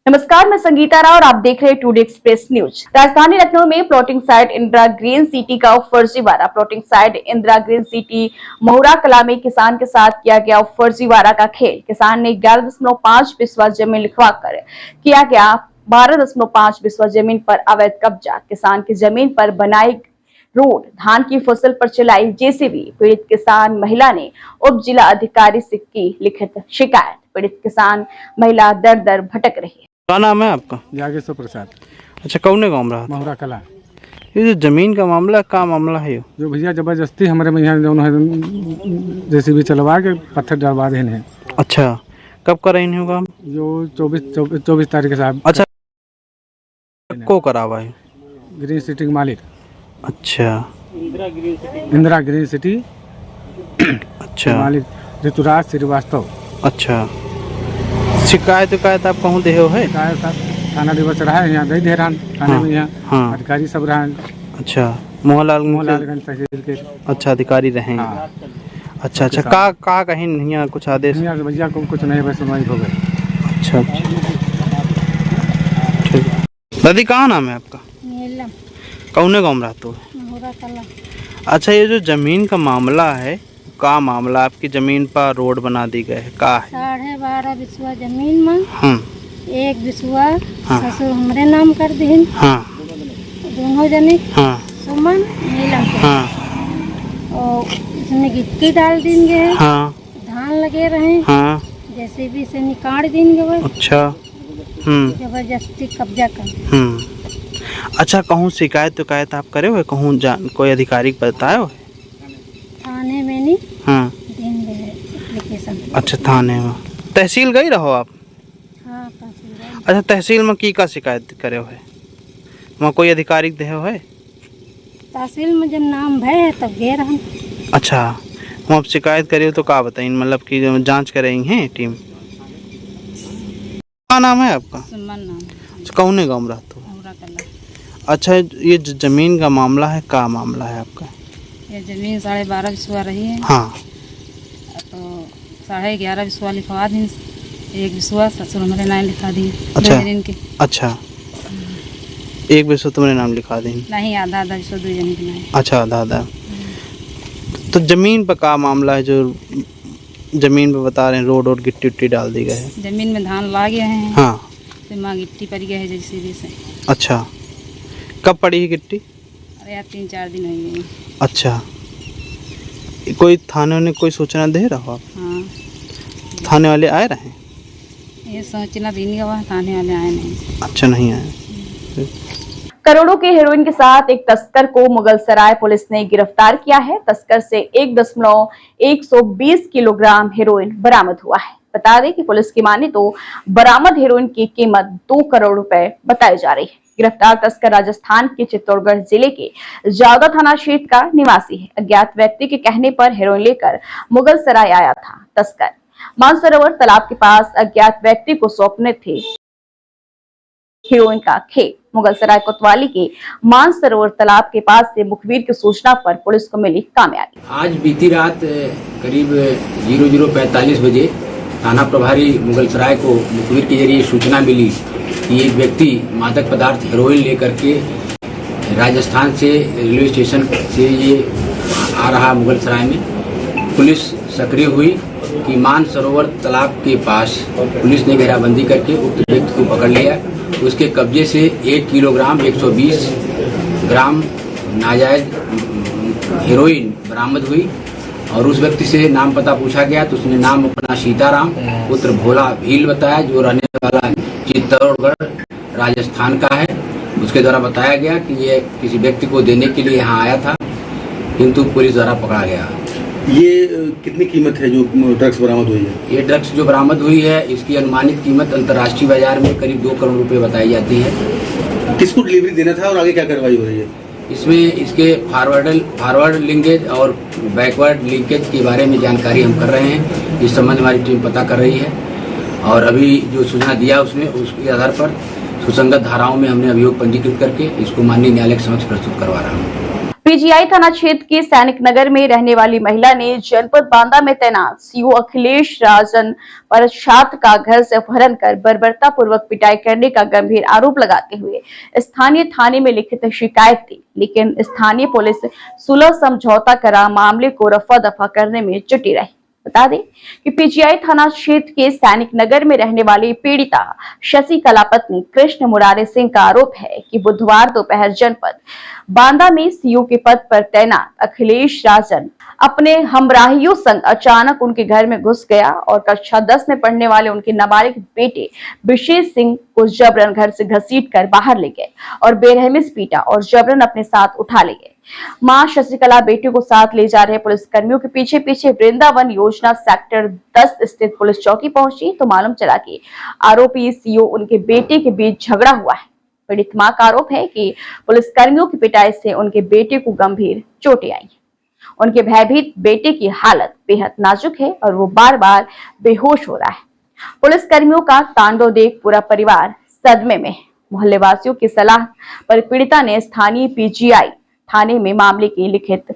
नमस्कार, मैं संगीता राव और आप देख रहे हैं टुडे एक्सप्रेस न्यूज। राजधानी लखनऊ में plotting site Indira green city का फर्जीवाड़ा। Plotting site Indira green city Mohra Kala में किसान के साथ किया गया फर्जीवाड़ा का खेल। किसान ने 11.5 बिस्वा जमीन लिखवा कर किया गया 12.5 बिस्वा जमीन पर अवैध कब्जा। किसान की जमीन पर बनाई रोड, धान की फसल पर चलाई जेसीबी। पीड़ित किसान महिला ने उप जिला अधिकारी से की लिखित शिकायत। पीड़ित किसान महिला दर दर भटक रही है। क्या नाम है आपका? जागेश्वर प्रसाद। अच्छा, कौने गाँव रहा? मोहरा कला। ये जो जमीन का मामला, क्या मामला है? जो भैया जबरदस्ती हमारे में यहाँ जो है जेसीबी चलवा के पत्थर डलवा देने हैं। अच्छा, कब कर रही होगा? जो 24 तारीख के साहब। अच्छा, को करावा है? ग्रीन सिटी के मालिक। अच्छा, इंदिरा ग्रीन सिटी अच्छा मालिक ऋतुराज श्रीवास्तव। अच्छा, शिकायत आप कहूँ दे हो है? थाना दिवस रहा है, यहाँ दे रहा थाने में, यहाँ हाँ। अधिकारी सब रहा। अच्छा, मोहनलालगंज तहसील के अच्छा अधिकारी रहे। हाँ। अच्छा, का कहीं नहीं कुछ आदेश? भैया को कुछ नहीं, बस वही हो गए। अच्छा, ठीक। दादी, कहाँ नाम है आपका? कौने गाँव में रहते हो? अच्छा, ये जो जमीन का मामला है, का मामला आपकी जमीन पर रोड बना दी गए है, का है? 12.5 बिस्वा जमीन में 1 बिस्वा ससुर हमरे नाम कर दी। दोनों जने सुमन नीलम के। और इसमें गिट्टी डाल देंगे। धान लगे रहे। जैसे भी से निकाल देंगे। अच्छा, जबरदस्ती कब्जा कर। अच्छा, कहूँ शिकायत आप करे हुए, कहूँ कोई अधिकारी बताए हो? थाने में नहीं देंगे एप्लीकेशन। अच्छा, थाने में। तहसील गई रहो आप? हाँ, तहसील। अच्छा, तहसील में की का शिकायत करे हुए? वहाँ कोई अधिकारी दे हो है? तहसील में जब नाम भय तब गए रहा। अच्छा, वहाँ शिकायत करी हो तो का बताई, मतलब कि जांच कर रही हैं टीम? क्या नाम है आपका? सुमन नाम। कौने गाँव रहते हो? अच्छा, ये जमीन का मामला है, का मामला है आपका? ये जमीन 12.5 बिस्वा रही है। हाँ, तो 11.5 बिस्वा लिखवा दी। 1 बिस्वा ससुर हमारे नाम लिखा दी। अच्छा, इनके। अच्छा, 1 बिस्वा तुम्हारे नाम लिखा दी? नहीं, आधा बिस्वा 2 जने के नाम। अच्छा, आधा। तो जमीन पर का मामला है जो जमीन पे बता रहे हैं रोड और गिट्टी डाल दी गई है? जमीन में धान ला गए हैं। हाँ, तो माँ गिट्टी पड़ गया है जैसे भी से। अच्छा, कब पड़ी है गिट्टी? अरे यार 3-4 दिन हो गए। अच्छा, कोई थाने ने कोई सूचना दे रहा हो आप? हाँ, थाने वाले आए रहे? ये सूचना देने के बाद थाने वाले आए नहीं। अच्छा, नहीं आए। करोड़ों के हेरोइन के साथ एक तस्कर को मुगलसराय पुलिस ने गिरफ्तार किया है। तस्कर से 1.120 किलोग्राम हेरोइन बरामद हुआ है। बता दें कि पुलिस की माने तो बरामद हेरोइन की कीमत 2 करोड़ रुपए बताई जा रही है। गिरफ्तार तस्कर राजस्थान के चित्तौड़गढ़ जिले के जावदा थाना क्षेत्र का निवासी है। अज्ञात व्यक्ति के कहने पर हेरोइन लेकर मुगलसराय आया था। तस्कर मानसरोवर तालाब के पास अज्ञात व्यक्ति को सौंपने थे हेरोइन का खेत। मुगलसराय कोतवाली के मानसरोवर तालाब के पास से मुखबिर की सूचना पर पुलिस को मिली कामयाबी। आज बीती रात करीब 00:45 बजे थाना प्रभारी मुगलसराय को मुखबिर के जरिए सूचना मिली कि एक व्यक्ति मादक पदार्थ हेरोइन लेकर के राजस्थान से रेलवे स्टेशन से ये आ रहा मुगलसराय में। पुलिस सक्रिय हुई कि मानसरोवर तालाब के पास पुलिस ने घेराबंदी करके उक्त व्यक्ति को पकड़ लिया। उसके कब्जे से 1 किलोग्राम 120 ग्राम नाजायज हेरोइन बरामद हुई। और उस व्यक्ति से नाम पता पूछा गया तो उसने नाम अपना सीताराम पुत्र भोला भील बताया, जो रहने वाला चित्तौड़गढ़ राजस्थान का है। उसके द्वारा बताया गया कि ये किसी व्यक्ति को देने के लिए यहाँ आया था, किंतु पुलिस द्वारा पकड़ा गया। ये कितनी कीमत है जो ड्रग्स बरामद हुई है? ये ड्रग्स जो बरामद हुई है इसकी अनुमानित कीमत अंतर्राष्ट्रीय बाजार में करीब 2 करोड़ रुपए बताई जाती है। किसको डिलीवरी देना था और आगे क्या कार्रवाई हो रही है? इसमें इसके फॉरवर्ड लिंकेज और बैकवर्ड लिंकेज के बारे में जानकारी हम कर रहे हैं। इस संबंध में हमारी टीम पता कर रही है और अभी जो सूचना दिया उसने उसके आधार पर सुसंगत धाराओं में हमने अभियोग पंजीकृत करके इसको माननीय न्यायालय के समक्ष प्रस्तुत करवा रहा हूँ। पीजीआई थाना क्षेत्र के सैनिक नगर में रहने वाली महिला ने जनपद बांदा में तैनात सीओ अखिलेश राजन पर छात्र का घर से अपहरण कर बर्बरता पूर्वक पिटाई करने का गंभीर आरोप लगाते हुए स्थानीय थाने में लिखित शिकायत दी, लेकिन स्थानीय पुलिस सुलह समझौता करा मामले को रफा दफा करने में जुटी रही। बता दें कि पीजीआई थाना क्षेत्र के सैनिक नगर में रहने वाली पीड़िता शशि कला पत्नी कृष्ण मुरारी सिंह का आरोप है कि बुधवार दोपहर जनपद बांदा में सीओ के पद पर तैनात अखिलेश राजन अपने हमराहियों संग अचानक उनके घर में घुस गया और कक्षा 10 में पढ़ने वाले उनके नाबालिग बेटे विशेष सिंह को जबरन घर से घसीट कर बाहर ले गए और बेरहमी से पीटा और जबरन अपने साथ उठा ले गए। मां शशिकला बेटे को साथ ले जा रहे पुलिस कर्मियों के पीछे पीछे वृंदावन योजना सेक्टर 10 स्थित पुलिस चौकी पहुंची तो मालूम चला कि आरोपी सीओ उनके बेटे के बीच झगड़ा हुआ है। पीड़ित मां का आरोप है कि पुलिस कर्मियों की पिटाई से उनके बेटे को गंभीर चोटें आई। उनके भयभीत बेटे की हालत बेहद नाजुक है और वो बार बार बेहोश हो रहा है। पुलिस कर्मियों का तांडव देख पूरा परिवार सदमे में। मोहल्ले वासियों की सलाह पर पीड़िता ने स्थानीय पीजीआई थाने में मामले की लिखित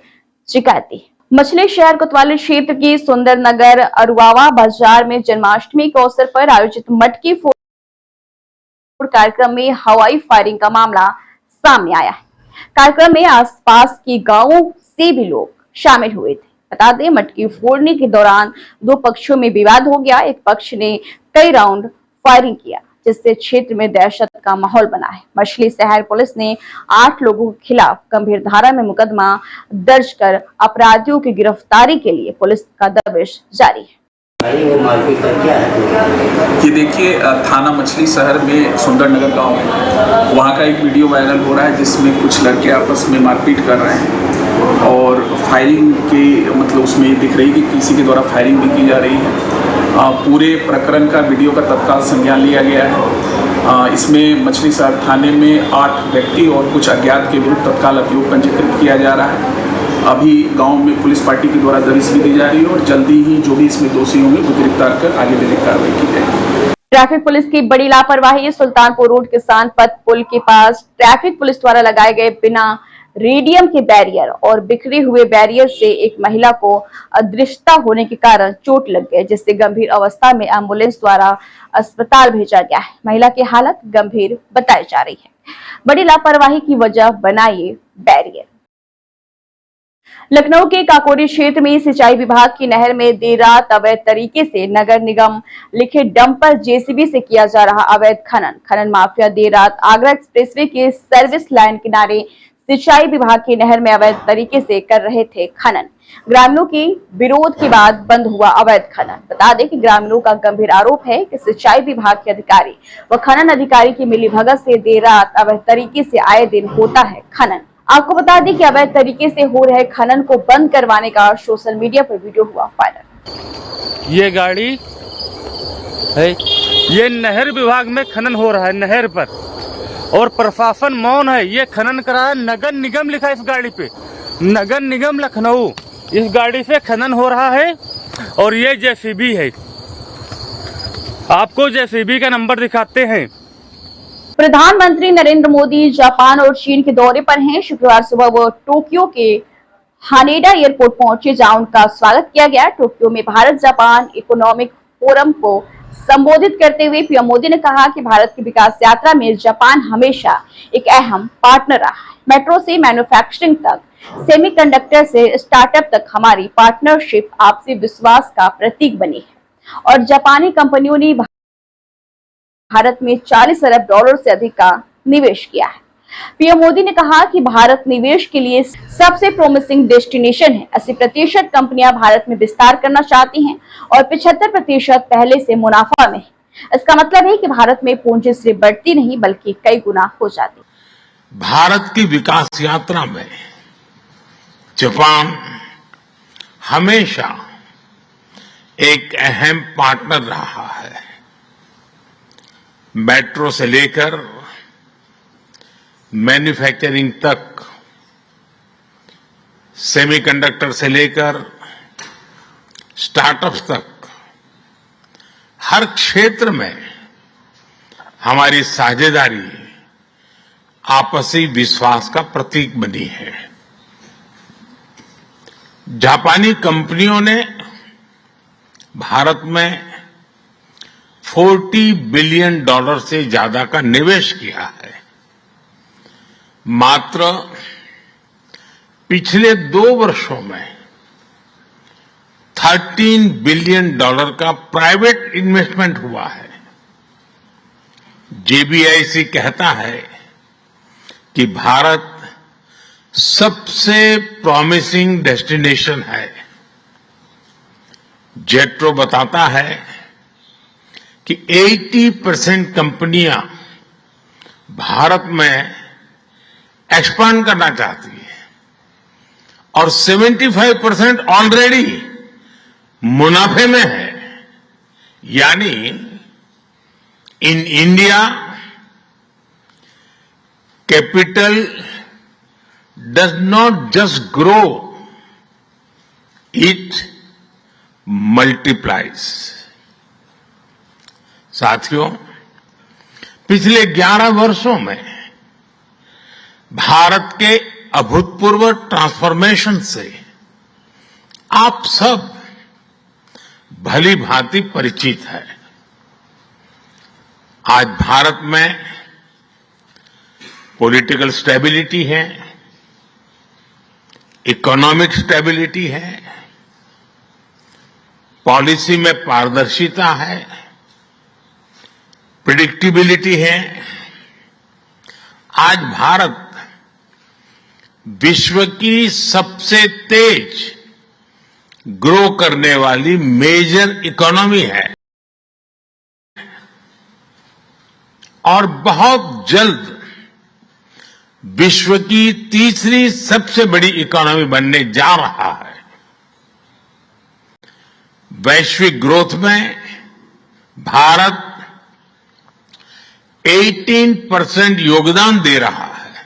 शिकायत दी। मछली शहर कोतवाली क्षेत्र की सुंदर नगर अरुआवा बाजार में जन्माष्टमी के अवसर पर आयोजित मटकी फोड़ कार्यक्रम में हवाई फायरिंग का मामला सामने आया है। कार्यक्रम में आसपास के गांवों से भी लोग शामिल हुए थे। बता दें मटकी फोड़ने के दौरान दो पक्षों में विवाद हो गया। एक पक्ष ने कई राउंड फायरिंग किया जिससे क्षेत्र में दहशत का माहौल बना है। मछली शहर पुलिस ने 8 लोगों के खिलाफ गंभीर धारा में मुकदमा दर्ज कर अपराधियों की गिरफ्तारी के लिए पुलिस का दबिश जारी है। ये देखिए थाना मछली शहर में सुंदर नगर गाँव है, वहाँ का एक वीडियो वायरल हो रहा है जिसमें कुछ लड़के आपस में मारपीट कर रहे हैं और फायरिंग के मतलब उसमें दिख रही कि किसी के द्वारा फायरिंग भी की जा रही है। पूरे प्रकरण का वीडियो का तत्काल संज्ञान लिया गया है। इसमें मछली शहर थाने में 8 व्यक्ति और कुछ अज्ञात के विरुद्ध तत्काल अभियोग पंजीकृत किया जा रहा है। अभी गांव में पुलिस पार्टी के द्वारा दबिश भी दी जा रही है और जल्दी ही जो भी इसमें दोषी होंगे वो गिरफ्तार कर आगे विधिक कार्रवाई की जाएगी। ट्रैफिक पुलिस की बड़ी लापरवाही। सुल्तानपुर रोड किसान पथ पुल के पास ट्रैफिक पुलिस द्वारा लगाए गए बिना रेडियम के बैरियर और बिखरे हुए बैरियर से एक महिला को अदृश्यता होने के कारण चोट लग गई, जिससे गंभीर अवस्था में एम्बुलेंस द्वारा अस्पताल भेजा गया है। महिला की हालत गंभीर बताई जा रही है। बड़ी लापरवाही की वजह बना ये बैरियर। लखनऊ के काकोरी क्षेत्र में सिंचाई विभाग की नहर में देर रात अवैध तरीके से नगर निगम लिखे डंपर जेसीबी से किया जा रहा अवैध खनन माफिया देर रात आगरा एक्सप्रेसवे के सर्विस लाइन किनारे सिंचाई विभाग की नहर में अवैध तरीके से कर रहे थे खनन। ग्रामीणों के विरोध के बाद बंद हुआ अवैध खनन। बता दें कि ग्रामीणों का गंभीर आरोप है कि सिंचाई विभाग के अधिकारी व खनन अधिकारी की मिलीभगत से देर रात अवैध तरीके से आए दिन होता है खनन। आपको बता दें कि अवैध तरीके से हो रहे खनन को बंद करवाने का सोशल मीडिया पर वीडियो हुआ वायरल। ये गाड़ी है, ये नहर विभाग में खनन हो रहा है नहर पर, और प्रशासन मौन है। ये खनन करा नगर निगम लिखा है इस गाड़ी पे, नगर निगम लखनऊ। इस गाड़ी से खनन हो रहा है और ये जेसीबी है। आपको जेसीबी का नंबर दिखाते हैं। प्रधानमंत्री नरेंद्र मोदी जापान और चीन के दौरे पर हैं। शुक्रवार सुबह वो टोक्यो के हानेडा एयरपोर्ट पहुंचे, जहां उनका स्वागत किया गया। टोक्यो में भारत जापान इकोनॉमिक फोरम को संबोधित करते हुए पीएम मोदी ने कहा कि भारत की विकास यात्रा में जापान हमेशा एक अहम पार्टनर रहा है। मेट्रो से मैन्युफैक्चरिंग तक, सेमीकंडक्टर से स्टार्टअप तक हमारी पार्टनरशिप आपसी विश्वास का प्रतीक बनी है और जापानी कंपनियों ने भारत में $40 अरब से अधिक का निवेश किया है। पीएम मोदी ने कहा कि भारत निवेश के लिए सबसे प्रोमिसिंग डेस्टिनेशन है। 80% कंपनियां भारत में विस्तार करना चाहती हैं और 75% पहले से मुनाफा में है। इसका मतलब है कि भारत में पूंजी सिर्फ बढ़ती नहीं बल्कि कई गुना हो जाती। भारत की विकास यात्रा में जापान हमेशा एक अहम पार्टनर रहा है। मेट्रो से लेकर मैन्युफैक्चरिंग तक, सेमीकंडक्टर से लेकर स्टार्टअप्स तक, हर क्षेत्र में हमारी साझेदारी आपसी विश्वास का प्रतीक बनी है। जापानी कंपनियों ने भारत में $40 बिलियन से ज्यादा का निवेश किया है। मात्र पिछले 2 वर्षों में $13 बिलियन का प्राइवेट इन्वेस्टमेंट हुआ है। JBIC कहता है कि भारत सबसे प्रॉमिसिंग डेस्टिनेशन है। जेट्रो बताता है कि 80% कंपनियां भारत में एक्सपांड करना चाहती है और 75% ऑलरेडी मुनाफे में है। यानी in India capital does not just grow, it multiplies. साथियों, पिछले 11 वर्षों में भारत के अभूतपूर्व ट्रांसफॉर्मेशन से आप सब भली भांति परिचित है। आज भारत में पॉलिटिकल स्टेबिलिटी है, इकोनॉमिक स्टेबिलिटी है, पॉलिसी में पारदर्शिता है, प्रिडिक्टिबिलिटी है। आज भारत विश्व की सबसे तेज ग्रो करने वाली मेजर इकोनॉमी है और बहुत जल्द विश्व की तीसरी सबसे बड़ी इकोनॉमी बनने जा रहा है। वैश्विक ग्रोथ में भारत 18% योगदान दे रहा है।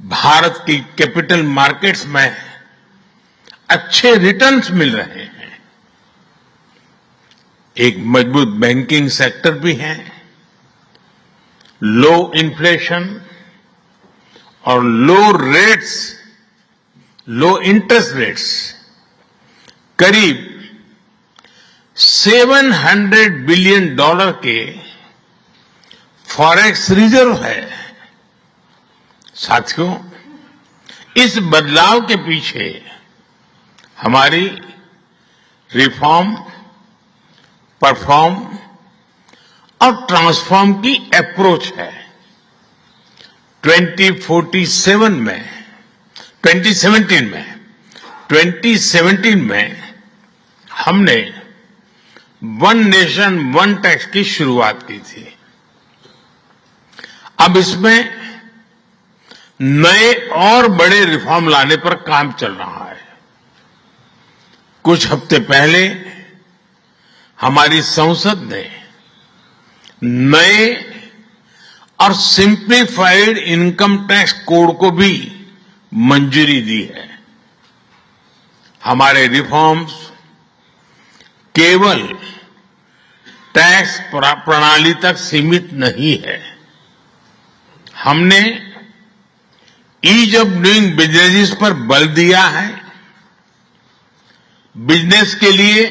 भारत की कैपिटल मार्केट्स में अच्छे रिटर्न्स मिल रहे हैं। एक मजबूत बैंकिंग सेक्टर भी है। लो इन्फ्लेशन और लो इंटरेस्ट रेट्स, करीब $700 बिलियन के फॉरेक्स रिजर्व है। साथियों, इस बदलाव के पीछे हमारी रिफॉर्म, परफॉर्म और ट्रांसफॉर्म की अप्रोच है। 2017 में हमने वन नेशन वन टैक्स की शुरुआत की थी। अब इसमें नए और बड़े रिफॉर्म लाने पर काम चल रहा है। कुछ हफ्ते पहले हमारी संसद ने नए और सिंप्लीफाइड इनकम टैक्स कोड को भी मंजूरी दी है। हमारे रिफॉर्म्स केवल टैक्स प्रणाली तक सीमित नहीं है। हमने ईज ऑफ डूइंग बिजनेस पर बल दिया है। बिजनेस के लिए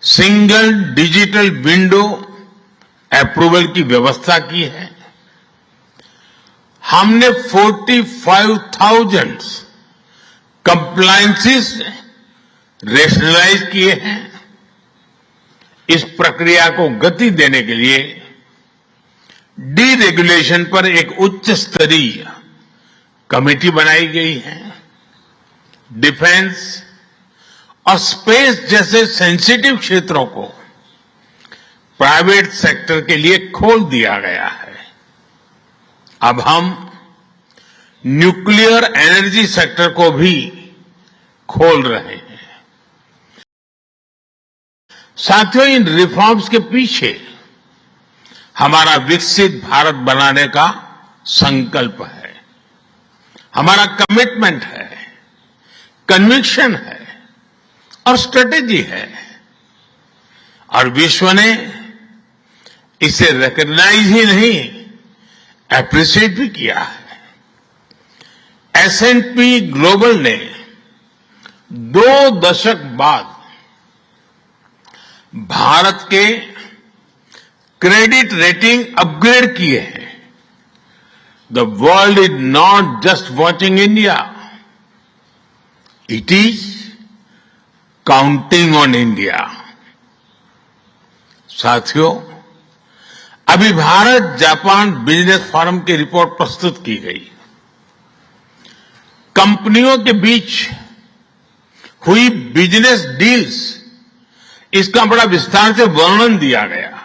सिंगल डिजिटल विंडो अप्रूवल की व्यवस्था की है। हमने 45,000 कंप्लायंसेस रेशनलाइज किए हैं। इस प्रक्रिया को गति देने के लिए डीरेगुलेशन पर एक उच्च स्तरीय कमेटी बनाई गई है। डिफेंस और स्पेस जैसे सेंसिटिव क्षेत्रों को प्राइवेट सेक्टर के लिए खोल दिया गया है। अब हम न्यूक्लियर एनर्जी सेक्टर को भी खोल रहे हैं। साथियों, इन रिफॉर्म्स के पीछे हमारा विकसित भारत बनाने का संकल्प है, हमारा कमिटमेंट है, कन्विक्शन है और स्ट्रेटेजी है। और विश्व ने इसे रिकॉग्नाइज ही नहीं, एप्रिशिएट भी किया है। S&P ग्लोबल ने 2 दशक बाद भारत के क्रेडिट रेटिंग अपग्रेड किए हैं। The world is not just watching India, it is counting on India. साथियों, अभी भारत जापान बिजनेस फोरम की रिपोर्ट प्रस्तुत की गई। कंपनियों के बीच हुई बिजनेस डील्स, इसका बड़ा विस्तार से वर्णन दिया गया।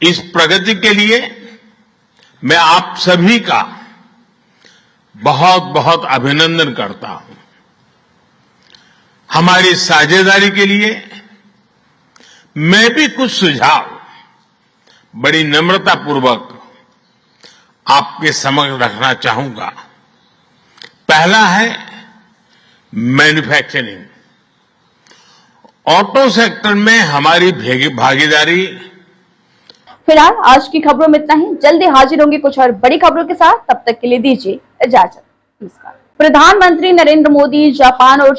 इस प्रगति के लिए मैं आप सभी का बहुत बहुत अभिनंदन करता हूं। हमारी साझेदारी के लिए मैं भी कुछ सुझाव बड़ी नम्रतापूर्वक आपके समक्ष रखना चाहूंगा। पहला है मैन्युफैक्चरिंग। ऑटो सेक्टर में हमारी भागीदारी। फिलहाल आज की खबरों में इतना ही। जल्दी हाजिर होंगे कुछ और बड़ी खबरों के साथ। तब तक के लिए दीजिए इजाजत। नमस्कार। प्रधानमंत्री नरेंद्र मोदी जापान और